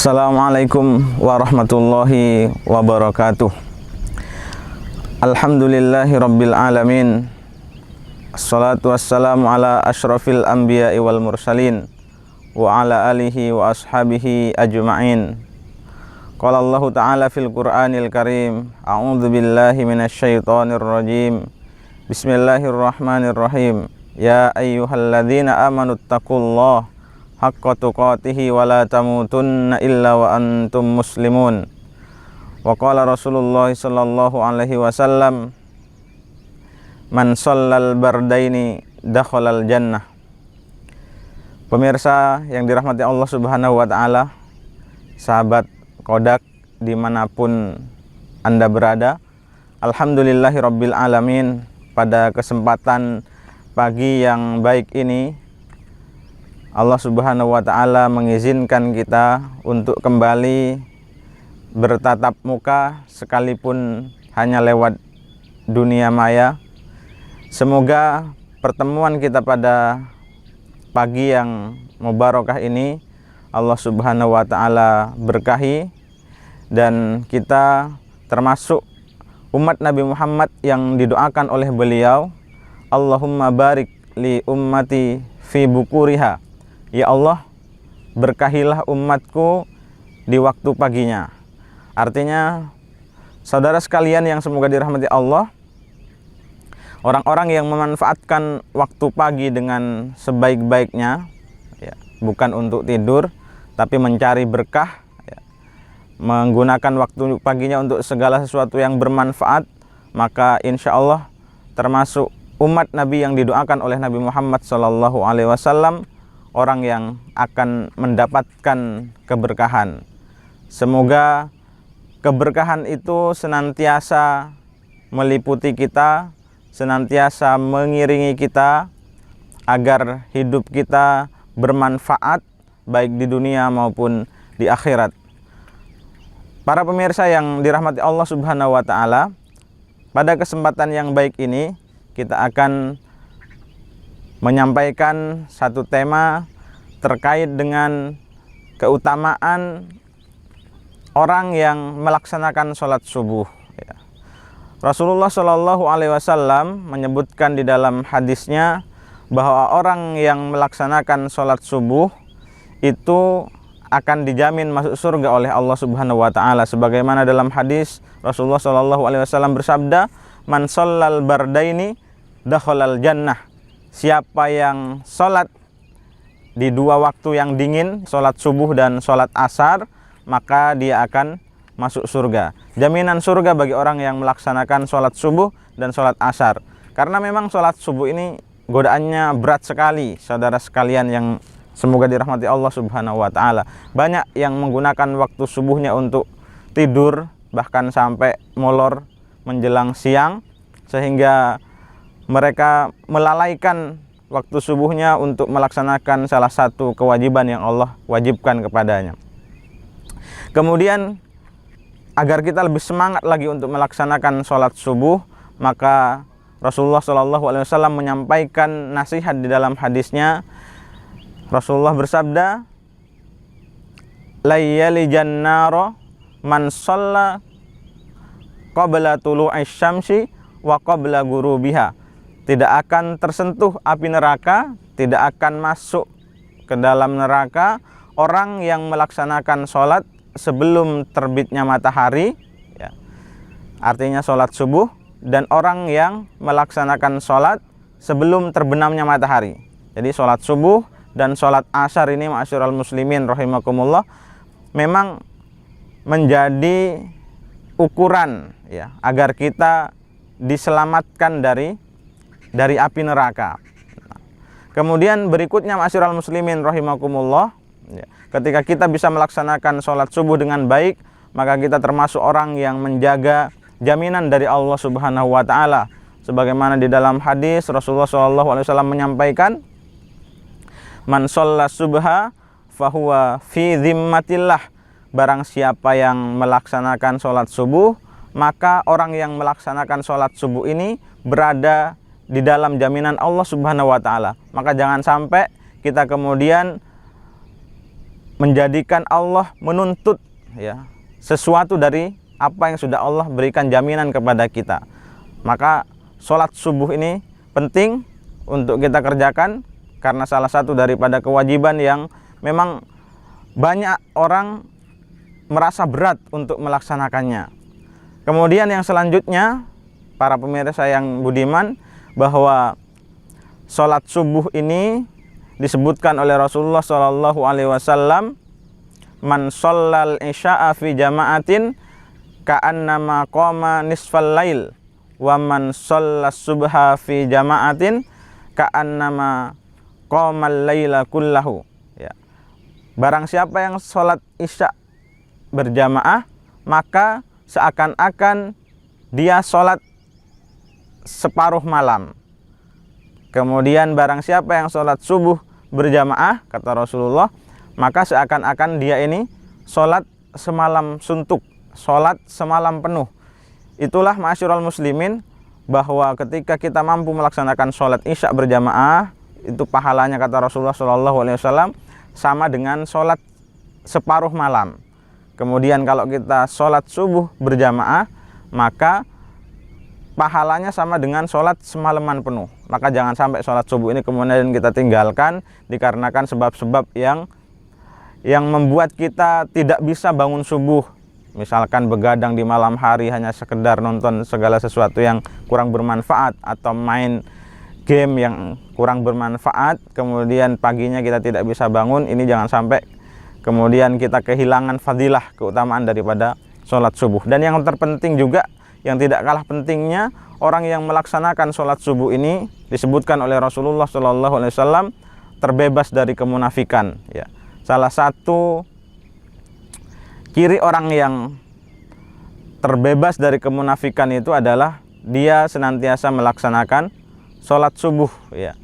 Assalamualaikum warahmatullahi wabarakatuh. Alhamdulillahi rabbil alamin. Assalatu wassalamu ala ashrafil anbiya'i wal mursalin wa ala alihi wa ashabihi ajma'in. Qala Allah ta'ala fil Qur'anil Karim, a'udzu billahi minasyaitonir rajim. Bismillahirrahmanirrahim. Ya ayyuhalladzina amanu taqullaha haqqa tuqatihi wa la tamutunna illa wa antum muslimun. Wa qala Rasulullah sallallahu alaihi wasallam, man shallal bardaini dakhalal jannah. Pemirsa yang dirahmati Allah Subhanahu wa taala, sahabat Kodak dimanapun Anda berada, alhamdulillahirabbil alamin. Pada kesempatan pagi yang baik ini, Allah Subhanahu wa taala mengizinkan kita untuk kembali bertatap muka sekalipun hanya lewat dunia maya. Semoga pertemuan kita pada pagi yang mubarakah ini Allah Subhanahu wa taala berkahi, dan kita termasuk umat Nabi Muhammad yang didoakan oleh beliau, Allahumma barik li ummati fi bukuriha. Ya Allah, berkahilah umatku di waktu paginya. Artinya, saudara sekalian yang semoga dirahmati Allah, orang-orang yang memanfaatkan waktu pagi dengan sebaik-baiknya, ya, bukan untuk tidur, tapi mencari berkah, ya, menggunakan waktu paginya untuk segala sesuatu yang bermanfaat, maka insya Allah termasuk umat Nabi yang didoakan oleh Nabi Muhammad SAW, orang yang akan mendapatkan keberkahan. Semoga keberkahan itu senantiasa meliputi kita, senantiasa mengiringi kita, agar hidup kita bermanfaat baik di dunia maupun di akhirat. Para pemirsa yang dirahmati Allah Subhanahu wa taala, pada kesempatan yang baik ini kita akan menyampaikan satu tema terkait dengan keutamaan orang yang melaksanakan sholat subuh. Rasulullah Shallallahu Alaihi Wasallam menyebutkan di dalam hadisnya bahwa orang yang melaksanakan sholat subuh itu akan dijamin masuk surga oleh Allah Subhanahu Wa Taala. Sebagaimana dalam hadis Rasulullah Shallallahu Alaihi Wasallam bersabda, man shallal bardaini dakhalal jannah. Siapa yang sholat di dua waktu yang dingin, sholat subuh dan sholat asar, maka dia akan masuk surga. Jaminan surga bagi orang yang melaksanakan sholat subuh dan sholat asar. Karena memang sholat subuh ini godaannya berat sekali, saudara sekalian yang semoga dirahmati Allah Subhanahu wa taala. Banyak yang menggunakan waktu subuhnya untuk tidur, bahkan sampai molor menjelang siang, sehingga mereka melalaikan waktu subuhnya untuk melaksanakan salah satu kewajiban yang Allah wajibkan kepadanya. Kemudian agar kita lebih semangat lagi untuk melaksanakan sholat subuh, maka Rasulullah SAW menyampaikan nasihat di dalam hadisnya. Rasulullah bersabda, layyali jannaro man shalla qabla tulu'is syamsi wa qabla gurubiha. Tidak akan tersentuh api neraka, tidak akan masuk ke dalam neraka orang yang melaksanakan sholat sebelum terbitnya matahari, ya, artinya sholat subuh, dan orang yang melaksanakan sholat sebelum terbenamnya matahari. Jadi sholat subuh dan sholat asar ini, ma'asyiral muslimin rahimakumullah, memang menjadi ukuran, ya, agar kita diselamatkan dari api neraka. Kemudian berikutnya, ma'asyiral muslimin rahimakumullah, ya, ketika kita bisa melaksanakan sholat subuh dengan baik, maka kita termasuk orang yang menjaga jaminan dari Allah Subhanahu wa taala. Sebagaimana di dalam hadis Rasulullah SAW menyampaikan, man shalla subha fahuwa fi dhimmatillah. Barang siapa yang melaksanakan sholat subuh, maka orang yang melaksanakan sholat subuh ini berada di dalam jaminan Allah Subhanahu wa taala. Maka jangan sampai kita kemudian menjadikan Allah menuntut ya sesuatu dari apa yang sudah Allah berikan jaminan kepada kita. Maka sholat subuh ini penting untuk kita kerjakan karena salah satu daripada kewajiban yang memang banyak orang merasa berat untuk melaksanakannya. Kemudian yang selanjutnya, para pemirsa yang budiman, bahwa sholat subuh ini disebutkan oleh Rasulullah SAW, man shallal isya'a fi jama'atin ka'annama qama nisfal lail wa man shallas subha fi jama'atin ka'annama qamal laila kullahu. Ya. Barang siapa yang sholat isya berjamaah, maka seakan-akan dia sholat separuh malam. Kemudian barang siapa yang sholat subuh berjamaah, kata Rasulullah, maka seakan-akan dia ini sholat semalam suntuk, sholat semalam penuh. Itulah ma'asyiral muslimin, bahwa ketika kita mampu melaksanakan sholat isya berjamaah, itu pahalanya kata Rasulullah SAW sama dengan sholat separuh malam. Kemudian kalau kita sholat subuh berjamaah, maka pahalanya sama dengan sholat semalaman penuh. Maka jangan sampai sholat subuh ini kemudian kita tinggalkan dikarenakan sebab-sebab yang membuat kita tidak bisa bangun subuh. Misalkan begadang di malam hari hanya sekedar nonton segala sesuatu yang kurang bermanfaat, atau main game yang kurang bermanfaat, kemudian paginya kita tidak bisa bangun. Ini jangan sampai kemudian kita kehilangan fadilah, keutamaan daripada sholat subuh. Dan yang terpenting juga, yang tidak kalah pentingnya, orang yang melaksanakan sholat subuh ini disebutkan oleh Rasulullah SAW terbebas dari kemunafikan. Ya. Salah satu ciri orang yang terbebas dari kemunafikan itu adalah dia senantiasa melaksanakan sholat subuh. Ya.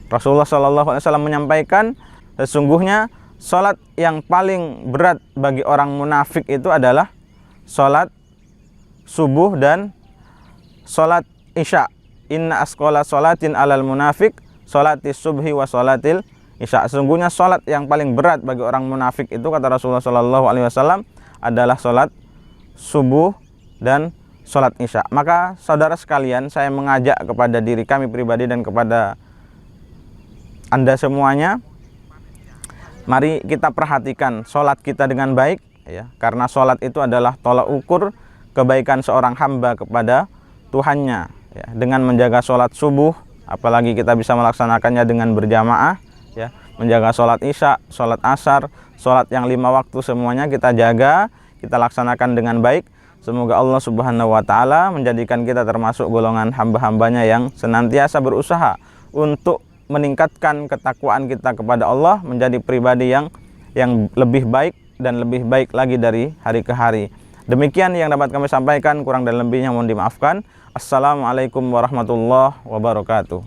Rasulullah SAW menyampaikan, sesungguhnya sholat yang paling berat bagi orang munafik itu adalah sholat subuh dan sholat isya. Inna asqala sholatin alal munafik sholatis subhi wa sholatil isya. Sesungguhnya sholat yang paling berat bagi orang munafik itu, kata Rasulullah SAW, adalah sholat subuh dan sholat isya. Maka saudara sekalian, saya mengajak kepada diri kami pribadi dan kepada Anda semuanya, mari kita perhatikan sholat kita dengan baik, ya, karena sholat itu adalah tolak ukur kebaikan seorang hamba kepada Tuhannya. Ya, dengan menjaga sholat subuh, apalagi kita bisa melaksanakannya dengan berjamaah, ya, menjaga sholat isya, sholat asar, sholat yang 5 waktu, semuanya kita jaga, kita laksanakan dengan baik. Semoga Allah Subhanahu wa Ta'ala menjadikan kita termasuk golongan hamba-hambanya yang senantiasa berusaha untuk meningkatkan ketakwaan kita kepada Allah, menjadi pribadi yang lebih baik dan lebih baik lagi dari hari ke hari. Demikian yang dapat kami sampaikan, kurang dan lebihnya mohon dimaafkan. Assalamualaikum warahmatullahi wabarakatuh.